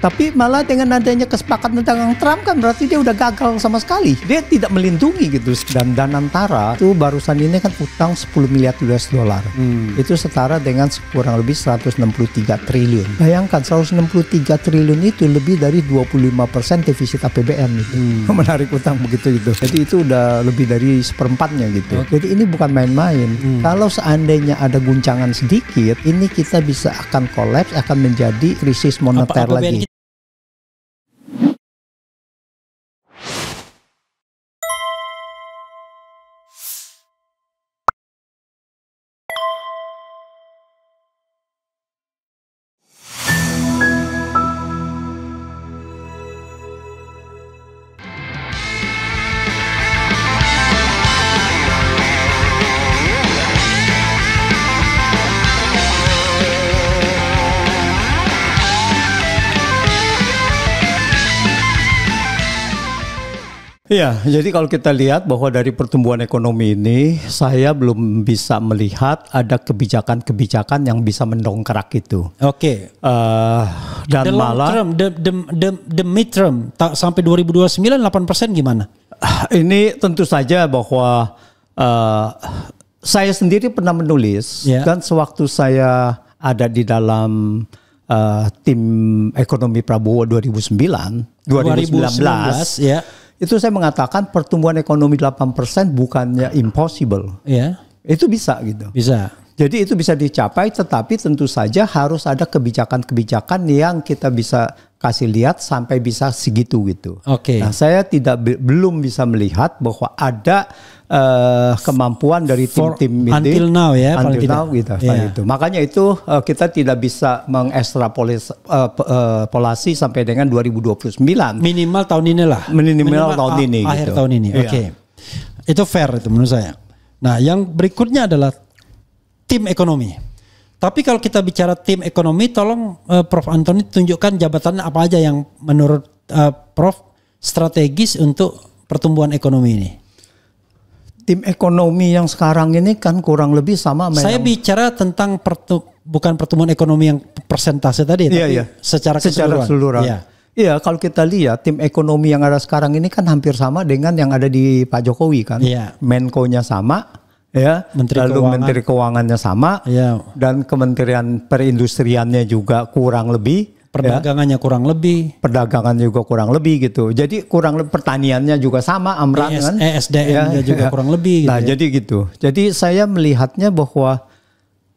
Tapi malah dengan adanya kesepakatan tentang Trump kan berarti dia udah gagal sama sekali. Dia tidak melindungi gitu. Dan Danantara itu barusan ini kan utang 10 miliar US dollar. Itu setara dengan kurang lebih 163 triliun. Bayangkan 163 triliun itu lebih dari 25% defisit APBN itu. Menarik utang begitu gitu. Jadi itu udah lebih dari seperempatnya gitu. Jadi ini bukan main-main. Kalau seandainya ada guncangan sedikit, ini kita bisa akan kolaps, akan menjadi krisis moneter lagi. Iya, jadi kalau kita lihat bahwa dari pertumbuhan ekonomi ini, saya belum bisa melihat ada kebijakan-kebijakan yang bisa mendongkrak itu. Oke. Dan the malah long term, the midterm sampai 2029 8% gimana? Ini tentu saja bahwa saya sendiri pernah menulis dan sewaktu saya ada di dalam tim ekonomi Prabowo 2019 ya. Itu saya mengatakan pertumbuhan ekonomi 8% bukannya impossible. Iya. Itu bisa gitu. Bisa. Jadi itu bisa dicapai, tetapi tentu saja harus ada kebijakan-kebijakan yang kita bisa kasih lihat sampai bisa segitu gitu. Oke. Nah, saya belum bisa melihat bahwa ada kemampuan dari tim-tim ini. Until now ya. Until now gitu. Itu. Makanya itu kita tidak bisa mengekstrapolasi sampai dengan 2029. Minimal tahun ini lah. Minimal tahun ini. Akhir gitu. tahun ini. Oke. Itu fair itu menurut saya. Nah, yang berikutnya adalah tim ekonomi. Tapi kalau kita bicara tim ekonomi, tolong Prof. Antoni tunjukkan jabatan apa aja yang menurut Prof. strategis untuk pertumbuhan ekonomi ini. Tim ekonomi yang sekarang ini kan kurang lebih sama. Saya bicara tentang bukan pertumbuhan ekonomi yang persentase tadi, tapi secara keseluruhan. Iya, kalau kita lihat tim ekonomi yang ada sekarang ini kan hampir sama dengan yang ada di Pak Jokowi kan. Menko-nya sama, ya. Menteri Keuangannya sama, dan Kementerian Perindustriannya juga kurang lebih. Perdagangannya kurang lebih. Perdagangan juga kurang lebih gitu. Jadi kurang lebih pertaniannya juga sama, Amran kan. SDM juga kurang lebih. Nah jadi gitu. Jadi saya melihatnya bahwa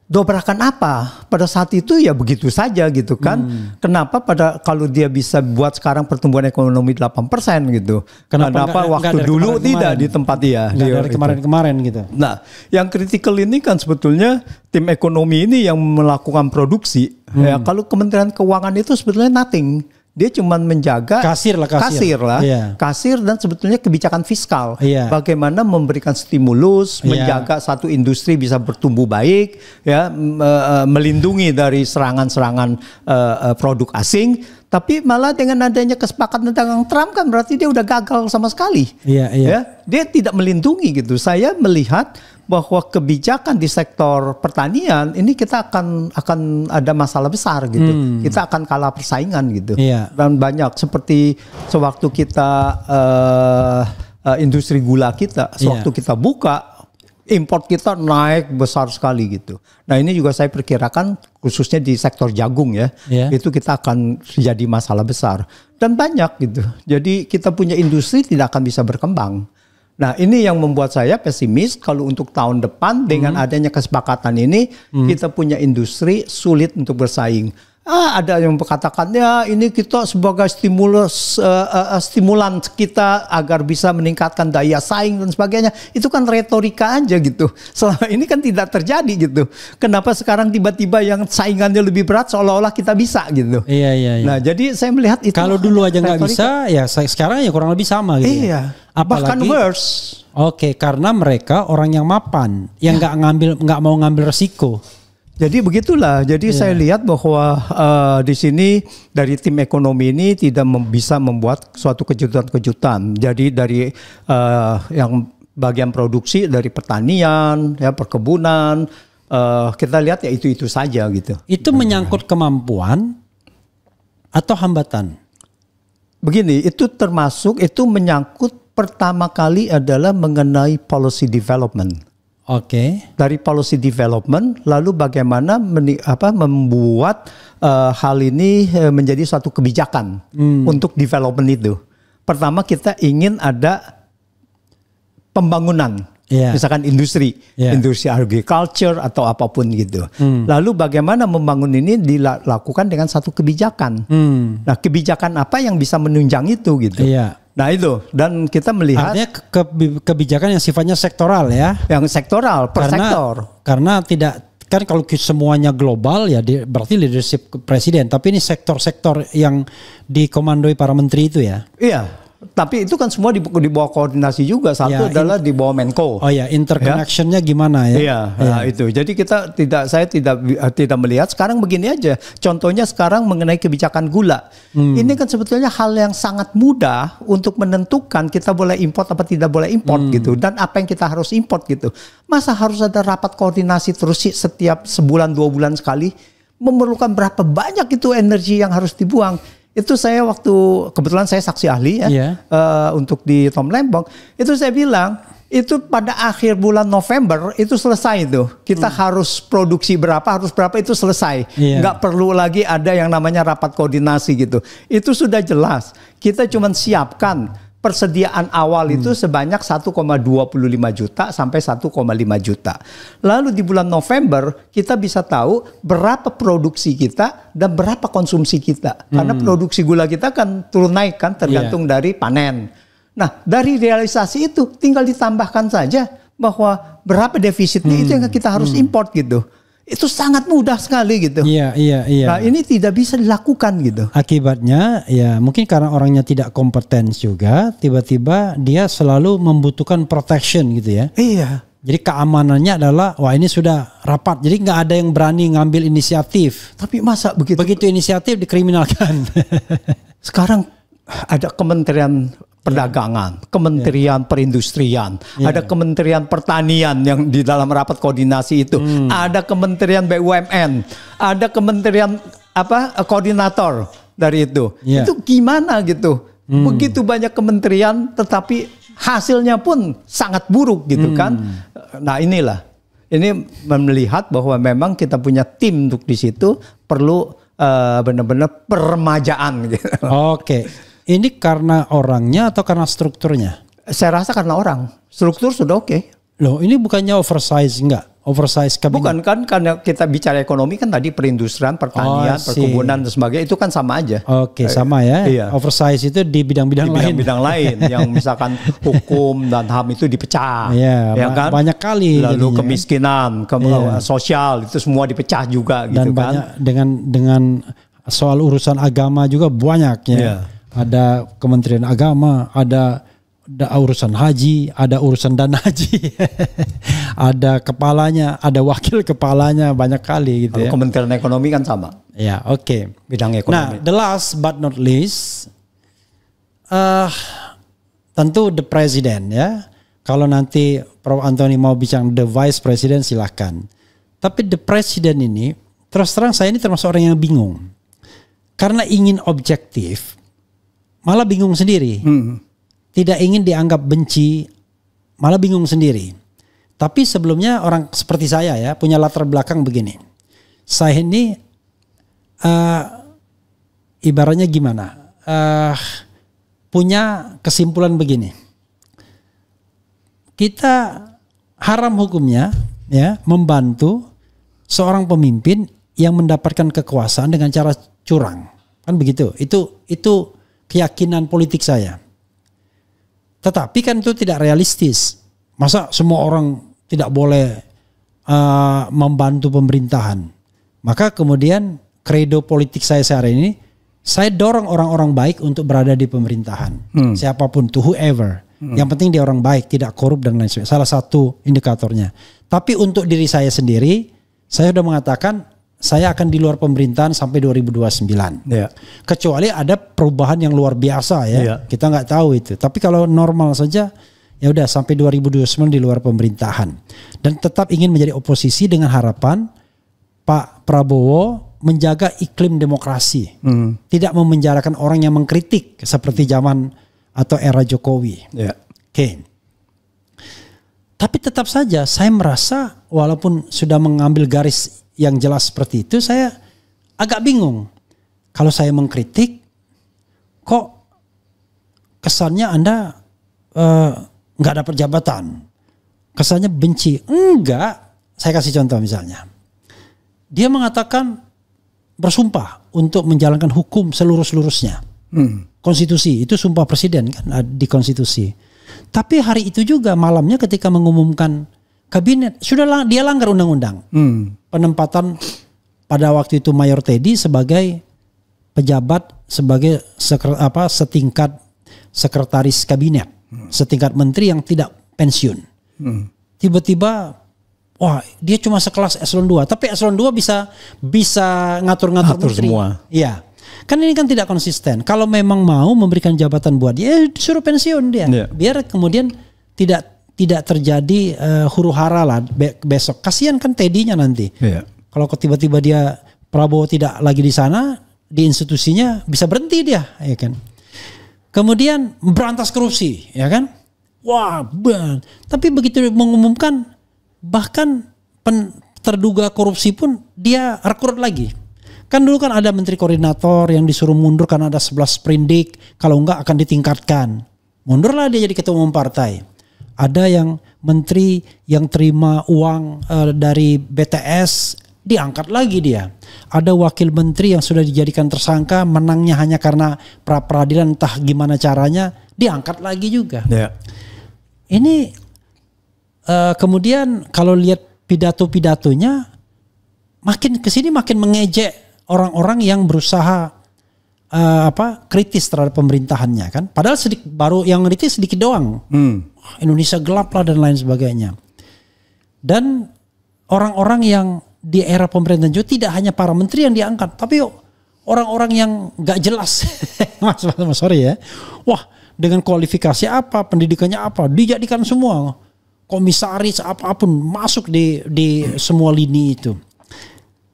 dobrakan apa pada saat itu ya begitu saja gitu kan. Kenapa kalau dia bisa buat sekarang pertumbuhan ekonomi 8% gitu. Kenapa waktu dulu tidak di tempat dia. Dari kemarin-kemarin gitu. Nah yang kritikal ini kan sebetulnya tim ekonomi ini yang melakukan produksi. Ya, kalau Kementerian Keuangan itu sebetulnya nothing. Dia cuma menjaga kasir dan sebetulnya kebijakan fiskal. Bagaimana memberikan stimulus, menjaga satu industri bisa bertumbuh baik, ya, melindungi dari serangan-serangan produk asing. Tapi malah dengan adanya kesepakatan tentang Trump kan berarti dia udah gagal sama sekali. Ya, dia tidak melindungi gitu. Saya melihat bahwa kebijakan di sektor pertanian ini kita akan ada masalah besar gitu. Kita akan kalah persaingan gitu. Dan banyak seperti sewaktu kita industri gula kita, sewaktu kita buka, import kita naik besar sekali gitu. Nah ini juga saya perkirakan khususnya di sektor jagung ya, itu kita akan jadi masalah besar. Dan banyak gitu. Jadi kita punya industri tidak akan bisa berkembang. Nah ini yang membuat saya pesimis kalau untuk tahun depan dengan adanya kesepakatan ini kita punya industri sulit untuk bersaing. Ada yang berkatakan ya ini kita sebagai stimulan kita agar bisa meningkatkan daya saing dan sebagainya. Itu kan retorika aja gitu. Selama ini kan tidak terjadi gitu. Kenapa sekarang tiba-tiba yang saingannya lebih berat seolah-olah kita bisa gitu. Iya. Nah jadi saya melihat itu. Kalau dulu aja nggak bisa, ya sekarang ya kurang lebih sama gitu. Iya. Bahkan worse. Oke, karena mereka orang yang mapan, yang nggak mau ngambil resiko. Jadi begitulah. Jadi saya lihat bahwa di sini dari tim ekonomi ini tidak bisa membuat suatu kejutan-kejutan. Jadi dari yang bagian produksi dari pertanian, ya perkebunan, kita lihat ya itu saja gitu. Itu menyangkut kemampuan atau hambatan? Begini, itu menyangkut pertama kali adalah mengenai policy development. Oke. Dari policy development, lalu bagaimana membuat hal ini menjadi suatu kebijakan untuk development itu. Pertama kita ingin ada pembangunan, misalkan industri agriculture atau apapun gitu. Lalu bagaimana membangun ini dilakukan dengan satu kebijakan. Nah, kebijakan apa yang bisa menunjang itu gitu. Nah itu, dan kita melihat artinya kebijakan yang sifatnya sektoral ya. Yang sektoral, per sektor. Karena tidak, kan kalau semuanya global ya berarti leadership presiden. Tapi ini sektor-sektor yang dikomandoi para menteri itu ya. Iya. Tapi itu kan semua di bawah koordinasi juga. Satu adalah di bawah Menko. Oh ya, interconnectionnya gimana ya? Iya, nah itu. Jadi saya tidak melihat. Sekarang begini aja. Contohnya sekarang mengenai kebijakan gula. Ini kan sebetulnya hal yang sangat mudah untuk menentukan kita boleh import apa tidak boleh import gitu. Dan apa yang kita harus import gitu. Masa harus ada rapat koordinasi terus setiap sebulan 2 bulan sekali? Memerlukan berapa banyak itu energi yang harus dibuang? Itu saya kebetulan saya saksi ahli untuk di Tom Lembong, itu saya bilang itu pada akhir bulan November itu selesai itu. Kita harus produksi berapa itu selesai. Nggak perlu lagi ada yang namanya rapat koordinasi gitu. Itu sudah jelas. Kita cuma siapkan persediaan awal itu sebanyak 1,25 juta sampai 1,5 juta. Lalu di bulan November kita bisa tahu berapa produksi kita dan berapa konsumsi kita. Karena produksi gula kita kan turun naik kan tergantung dari panen. Nah, dari realisasi itu tinggal ditambahkan saja bahwa berapa defisitnya itu yang kita harus import gitu. Itu sangat mudah sekali gitu. Iya. Nah, ini tidak bisa dilakukan gitu. Akibatnya ya mungkin karena orangnya tidak kompeten juga, tiba-tiba dia selalu membutuhkan protection gitu ya. Iya. Jadi keamanannya adalah wah ini sudah rapat, jadi nggak ada yang berani ngambil inisiatif. Tapi masa begitu inisiatif dikriminalkan. Sekarang ada Kementerian Perdagangan, Kementerian Perindustrian, ada Kementerian Pertanian yang di dalam rapat koordinasi itu, ada Kementerian BUMN, ada Kementerian koordinator dari itu. Itu gimana gitu? Begitu banyak kementerian, tetapi hasilnya pun sangat buruk gitu kan? Nah inilah, ini melihat bahwa memang kita punya tim untuk di situ perlu benar-benar peremajaan gitu. Oke. Ini karena orangnya atau karena strukturnya? Saya rasa karena orang. Struktur sudah oke. Loh, ini bukannya oversize enggak? Oversize kabinet. Bukan kan, karena kita bicara ekonomi kan tadi perindustrian, pertanian, perkebunan dan sebagainya itu kan sama aja. Oke, sama ya. Iya. Oversize itu di bidang-bidang lain. Bidang lain yang misalkan hukum dan HAM itu dipecah. Iya, ya kan? Banyak kali. Lalu jadinya, kemiskinan, sosial itu semua dipecah juga dan gitu banyak, kan. Dengan soal urusan agama juga banyak ya. Iya. Ada Kementerian Agama, ada urusan haji, ada urusan dana haji, ada kepalanya, ada wakil kepalanya, banyak kali gitu. Ya. Kementerian Ekonomi kan sama. Ya, oke. Bidang ekonomi. Nah, the last but not least, tentu the president ya. Kalau nanti Prof. Antoni mau bicara the vice president silahkan. Tapi the president ini, terus terang saya ini termasuk orang yang bingung. Karena ingin objektif, malah bingung sendiri. Tidak ingin dianggap benci, malah bingung sendiri. Tapi sebelumnya orang seperti saya ya, punya latar belakang begini. Saya ini ibaratnya gimana? Punya kesimpulan begini. Kita haram hukumnya ya membantu seorang pemimpin yang mendapatkan kekuasaan dengan cara curang. Kan begitu. Itu keyakinan politik saya. Tetapi kan itu tidak realistis. Masa semua orang tidak boleh membantu pemerintahan. Maka kemudian kredo politik saya sehari ini, saya dorong orang-orang baik untuk berada di pemerintahan. Siapapun tuh, whoever. Yang penting dia orang baik, tidak korup dan lain sebagainya. Salah satu indikatornya. Tapi untuk diri saya sendiri, saya sudah mengatakan saya akan di luar pemerintahan sampai 2029. Yeah. Kecuali ada perubahan yang luar biasa ya. Yeah. Kita nggak tahu itu. Tapi kalau normal saja ya udah sampai 2029 di luar pemerintahan. Dan tetap ingin menjadi oposisi dengan harapan Pak Prabowo menjaga iklim demokrasi, tidak memenjarakan orang yang mengkritik seperti zaman atau era Jokowi. Oke. Tapi tetap saja saya merasa walaupun sudah mengambil garis yang jelas seperti itu, saya agak bingung. Kalau saya mengkritik, kok kesannya Anda nggak dapat jabatan, kesannya benci. Enggak, saya kasih contoh misalnya. Dia mengatakan bersumpah untuk menjalankan hukum seluruh-seluruhnya. Konstitusi, itu sumpah presiden kan di konstitusi. Tapi hari itu juga malamnya ketika mengumumkan kabinet, dia langgar undang-undang. Penempatan pada waktu itu Mayor Teddy sebagai pejabat, sebagai setingkat sekretaris kabinet, setingkat menteri yang tidak pensiun. Tiba-tiba, wah, dia cuma sekelas eselon 2, tapi eselon 2 bisa ngatur-ngatur menteri. Semua. Iya. Kan ini kan tidak konsisten. Kalau memang mau memberikan jabatan buat dia, disuruh pensiun dia. Biar kemudian tidak terjadi huru hara lah besok. Kasihan kan Teddy-nya nanti. Kalau tiba-tiba dia Prabowo tidak lagi di sana, di institusinya bisa berhenti dia, ya kan. Kemudian berantas korupsi, ya kan. Wah, tapi begitu mengumumkan, bahkan terduga korupsi pun dia rekrut lagi. Kan dulu kan ada menteri koordinator yang disuruh mundur karena ada 11 sprindik, kalau enggak akan ditingkatkan. Mundurlah dia jadi ketua umum partai. Ada yang menteri yang terima uang dari BTS, diangkat lagi dia. Ada wakil menteri yang sudah dijadikan tersangka, menangnya hanya karena pra-peradilan entah gimana caranya, diangkat lagi juga. Ini kemudian kalau lihat pidato-pidatonya, makin kesini makin mengejek orang-orang yang berusaha kritis terhadap pemerintahannya kan. Padahal baru yang kritis sedikit doang. Indonesia gelap lah dan lain sebagainya. Dan orang-orang yang di era pemerintahan juga tidak hanya para menteri yang diangkat, tapi orang-orang yang gak jelas. mas sorry ya. Wah, dengan kualifikasi apa, pendidikannya apa, dijadikan semua komisaris apapun masuk di semua lini itu.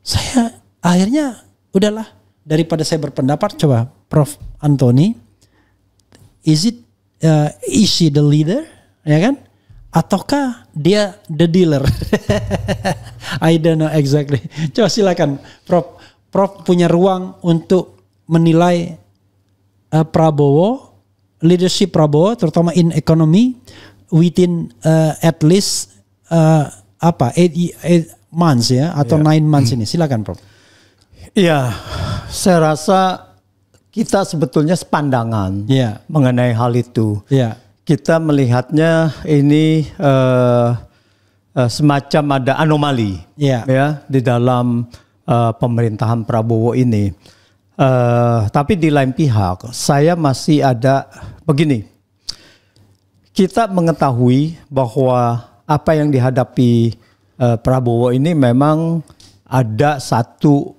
Saya akhirnya udahlah, daripada saya berpendapat, coba Prof Antoni, is she the leader, ya kan? Ataukah dia the dealer? I don't know exactly. Coba silakan Prof punya ruang untuk menilai Prabowo, leadership Prabowo, terutama in economy within at least 8 months ya, atau 9 months ini. Silakan Prof. Iya, saya rasa kita sebetulnya sepandangan mengenai hal itu. Kita melihatnya ini semacam ada anomali ya di dalam pemerintahan Prabowo ini. Tapi di lain pihak, saya masih ada begini. Kita mengetahui bahwa apa yang dihadapi Prabowo ini memang ada satu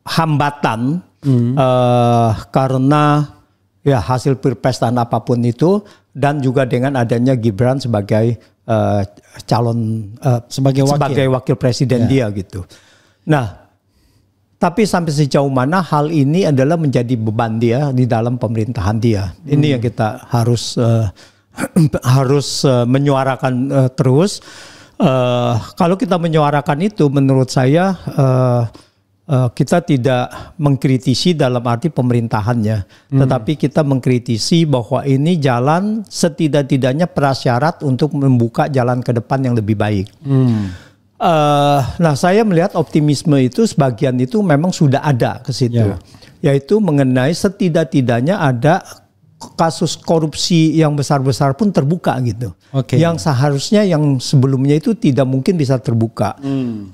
hambatan karena ya hasil pilpres dan apapun itu, dan juga dengan adanya Gibran sebagai calon sebagai wakil presiden dia gitu. Nah, tapi sampai sejauh mana hal ini adalah menjadi beban dia di dalam pemerintahan dia. Ini yang kita harus menyuarakan terus. Kalau kita menyuarakan itu, menurut saya kita tidak mengkritisi dalam arti pemerintahannya, tetapi kita mengkritisi bahwa ini jalan setidak-tidaknya prasyarat untuk membuka jalan ke depan yang lebih baik. Nah, saya melihat optimisme itu sebagian itu memang sudah ada ke situ, yaitu mengenai setidak-tidaknya ada kasus korupsi yang besar-besar pun terbuka gitu. Yang seharusnya yang sebelumnya itu tidak mungkin bisa terbuka.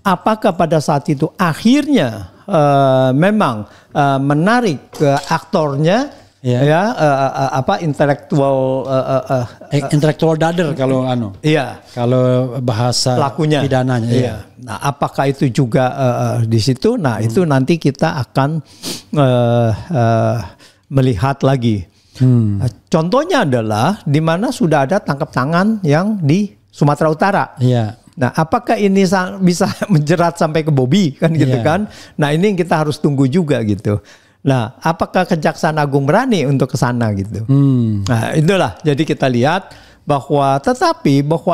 Apakah pada saat itu akhirnya memang menarik aktornya intelektual dader kalau kalau bahasa pelakunya, pidananya. Nah, apakah itu juga di situ? Nah, itu nanti kita akan melihat lagi. Contohnya adalah di mana sudah ada tangkap tangan yang di Sumatera Utara. Nah, apakah ini bisa menjerat sampai ke Bobby kan gitu kan? Nah, ini yang kita harus tunggu juga gitu. Nah, apakah Kejaksaan Agung berani untuk ke sana gitu? Nah, itulah. Jadi kita lihat bahwa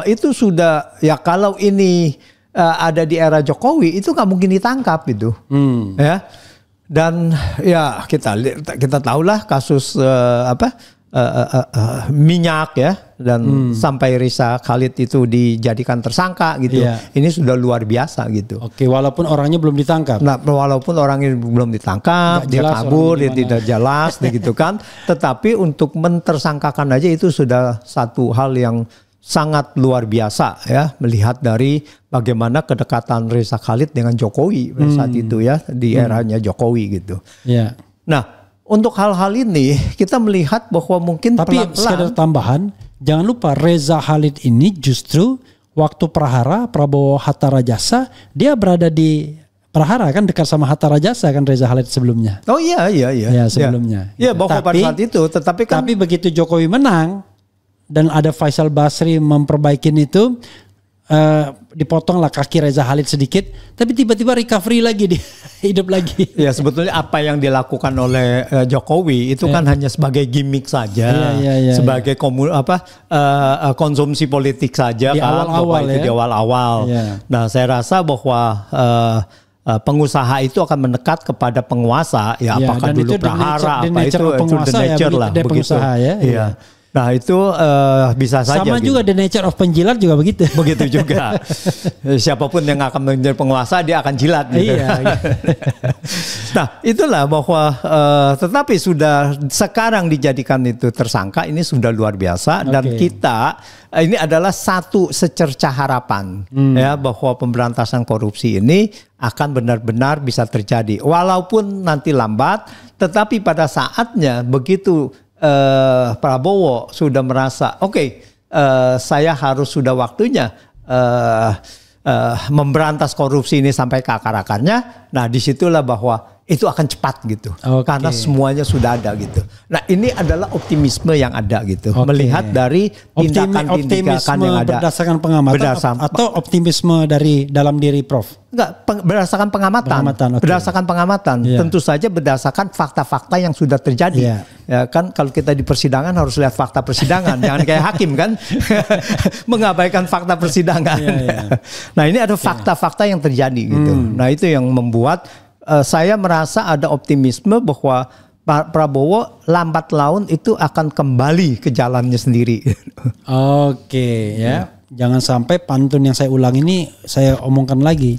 itu sudah ya kalau ini ada di era Jokowi itu nggak mungkin ditangkap itu, ya. Dan ya kita tahulah kasus minyak ya, dan sampai Reza Khalid itu dijadikan tersangka gitu. Ini sudah luar biasa gitu. Oke, walaupun orangnya belum ditangkap. Nah, walaupun orangnya belum ditangkap, dia kabur, dia tidak jelas, gitu kan. Tetapi untuk mentersangkakan aja itu sudah satu hal yang sangat luar biasa ya, melihat dari bagaimana kedekatan Reza Khalid dengan Jokowi pada saat itu ya, di eranya Jokowi gitu. Nah, untuk hal-hal ini kita melihat bahwa mungkin pelan-pelan. Tapi sekedar tambahan, jangan lupa Reza Khalid ini justru waktu Prahara Prabowo Hatta Rajasa dia berada di Prahara kan, dekat sama Hatta Rajasa kan Reza Khalid sebelumnya. Oh iya. Ya sebelumnya. Ya bahwa pada saat itu, tapi begitu Jokowi menang dan ada Faisal Basri memperbaikin itu, dipotonglah kaki Reza Khalid sedikit, tapi tiba-tiba recovery lagi, dia hidup lagi. Ya sebetulnya apa yang dilakukan oleh Jokowi itu kan hanya sebagai gimmick saja, sebagai konsumsi politik saja di kan, awal-awal di awal-awal. Nah, saya rasa bahwa pengusaha itu akan mendekat kepada penguasa, ya apakah dulu Prahara, apa itu the nature lah, begitu. Iya. Nah itu bisa saja. Sama juga the nature of penjilat juga begitu. Begitu juga. Siapapun yang akan menjadi penguasa dia akan jilat. Gitu. Nah itulah bahwa tetapi sudah sekarang dijadikan itu tersangka, ini sudah luar biasa. Dan kita ini adalah satu secerca harapan ya, bahwa pemberantasan korupsi ini akan benar-benar bisa terjadi. Walaupun nanti lambat, tetapi pada saatnya begitu Prabowo sudah merasa saya harus sudah waktunya memberantas korupsi ini sampai ke akar-akarnya. Nah disitulah bahwa itu akan cepat gitu, karena semuanya sudah ada gitu. Nah ini adalah optimisme yang ada gitu, melihat dari tindakan-tindakan yang ada berdasarkan pengamatan atau optimisme dari dalam diri Prof. Enggak, berdasarkan pengamatan. Berdasarkan pengamatan. Tentu saja berdasarkan fakta-fakta yang sudah terjadi. Ya kan, kalau kita di persidangan harus lihat fakta persidangan, jangan kayak hakim kan mengabaikan fakta persidangan. Nah ini ada fakta-fakta yang terjadi gitu. Nah itu yang membuat saya merasa ada optimisme bahwa Pak Prabowo lambat laun itu akan kembali ke jalannya sendiri. Jangan sampai pantun yang saya ulang ini saya omongkan lagi.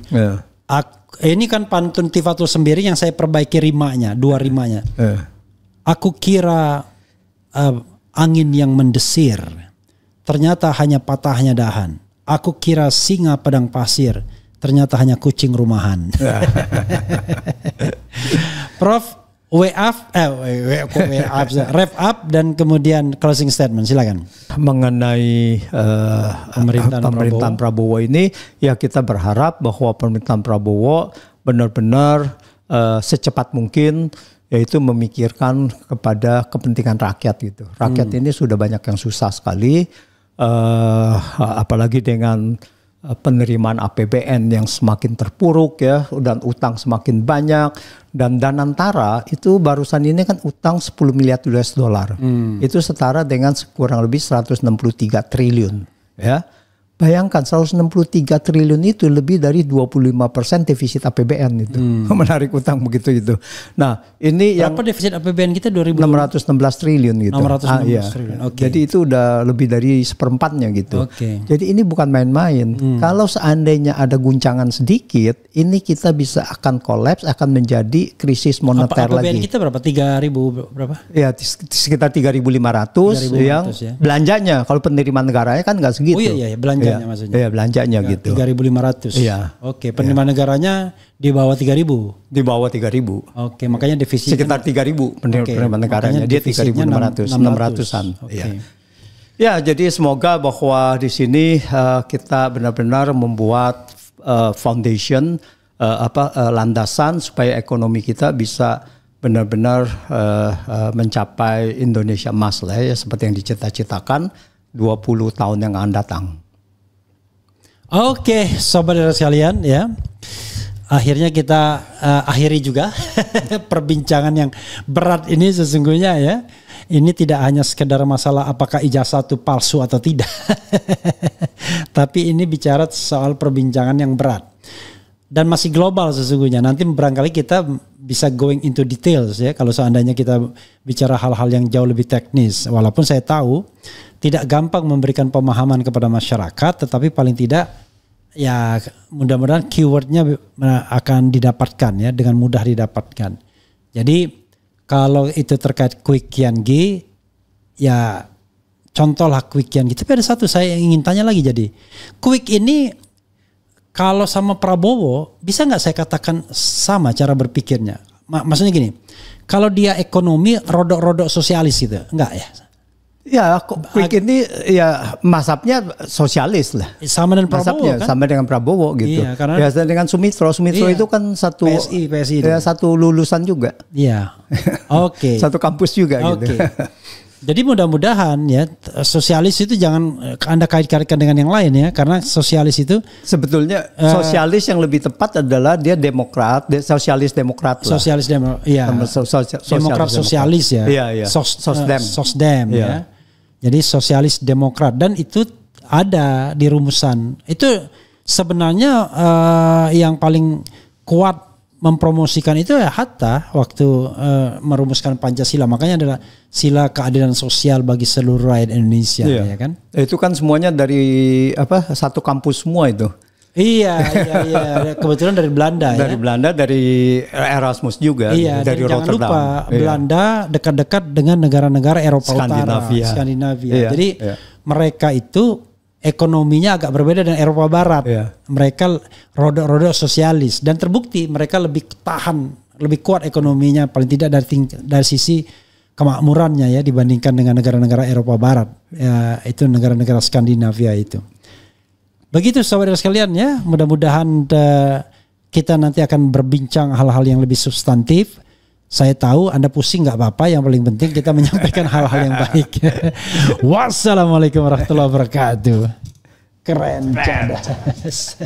Ini kan pantun Tifatul Sembiri yang saya perbaiki rimanya, 2 rimanya. Aku kira angin yang mendesir, ternyata hanya patahnya dahan. Aku kira singa padang pasir, ternyata hanya kucing rumahan. Prof, wrap up dan kemudian closing statement, silakan. Mengenai pemerintahan Prabowo ini, ya kita berharap bahwa pemerintahan Prabowo benar-benar secepat mungkin yaitu memikirkan kepada kepentingan rakyat gitu. Rakyat ini sudah banyak yang susah sekali, apalagi dengan penerimaan APBN yang semakin terpuruk ya, dan utang semakin banyak, dan Danantara itu barusan ini kan utang 10 miliar US dollar. Itu setara dengan kurang lebih 163 triliun ya. Bayangkan 163 triliun itu lebih dari 25% defisit APBN itu. Menarik utang begitu itu. Nah, ini berapa defisit APBN kita 616 triliun gitu. 616 triliun. Jadi itu udah lebih dari 1/4-nya gitu. Jadi ini bukan main-main. Kalau seandainya ada guncangan sedikit, ini kita bisa akan kolaps, akan menjadi krisis moneter lagi. APBN kita berapa? 3.000 berapa? Ya sekitar 3.500 yang belanjanya. Kalau penerimaan negaranya kan nggak segitu. Oh iya, belanja. Maksudnya. Iya, belanjanya gitu. 3.500. Iya. Oke, penerimaan negaranya di bawah 3.000. Di bawah 3.000. Oke, makanya defisit sekitar 3.000 penerimaan negaranya. Dia 3.500, 600-an. Ya, jadi semoga bahwa di sini kita benar-benar membuat foundation landasan supaya ekonomi kita bisa benar-benar mencapai Indonesia emas lah ya, seperti yang dicita-citakan 20 tahun yang akan datang. Oke, sobat sekalian ya. Akhirnya kita akhiri juga perbincangan yang berat ini sesungguhnya ya. Ini tidak hanya sekedar masalah apakah ijazah itu palsu atau tidak. Tapi ini bicara soal perbincangan yang berat. Dan masih global sesungguhnya. Nanti barangkali kita bisa going into details ya. Kalau seandainya kita bicara hal-hal yang jauh lebih teknis. Walaupun saya tahu tidak gampang memberikan pemahaman kepada masyarakat. Tetapi paling tidak ya mudah-mudahan keywordnya akan didapatkan ya. Dengan mudah didapatkan. Jadi kalau itu terkait Kwik Kian Gi, ya contohlah Kwik Kian Gi. Tapi ada satu saya ingin tanya lagi jadi. Kwik ini kalau sama Prabowo, bisa nggak saya katakan sama cara berpikirnya? Maksudnya gini, kalau dia ekonomi rodok-rodok sosialis gitu, enggak ya? Ya, Kwik ini ya mazhabnya sosialis lah. Sama dengan Prabowo kan? Sama dengan Prabowo gitu. Iya, karena biasa dengan Sumitro iya, itu kan satu PSI ya, satu lulusan juga. Iya. Oke. Satu kampus juga gitu. Jadi mudah-mudahan ya sosialis itu jangan Anda kait-kaitkan dengan yang lain ya, karena sosialis itu sebetulnya sosialis yang lebih tepat adalah dia demokrat, sosialis demokrat lah. Sosialis iya. Demokrat sosialis ya. Iya. Sosdem ya. Jadi sosialis demokrat dan itu ada di rumusan. Itu sebenarnya yang paling kuat mempromosikan itu ya Hatta waktu merumuskan Pancasila. Makanya adalah sila keadilan sosial bagi seluruh rakyat Indonesia ya kan. Itu kan semuanya dari satu kampus semua itu. Iya. Kebetulan dari Belanda dari Belanda, dari Erasmus juga. Iya, dari jangan Rotterdam. Lupa Belanda dekat-dekat dengan negara-negara Eropa Skandinavia. Utara, Skandinavia. Iya, jadi mereka itu ekonominya agak berbeda dengan Eropa Barat. Mereka rodok-rodok sosialis dan terbukti mereka lebih tahan, lebih kuat ekonominya paling tidak dari sisi kemakmurannya ya dibandingkan dengan negara-negara Eropa Barat. Ya, itu negara-negara Skandinavia itu. Begitu saudara sekalian ya, mudah-mudahan kita nanti akan berbincang hal-hal yang lebih substantif. Saya tahu Anda pusing nggak apa-apa, yang paling penting kita menyampaikan hal-hal yang baik. Wassalamualaikum warahmatullahi wabarakatuh. Keren, cadas.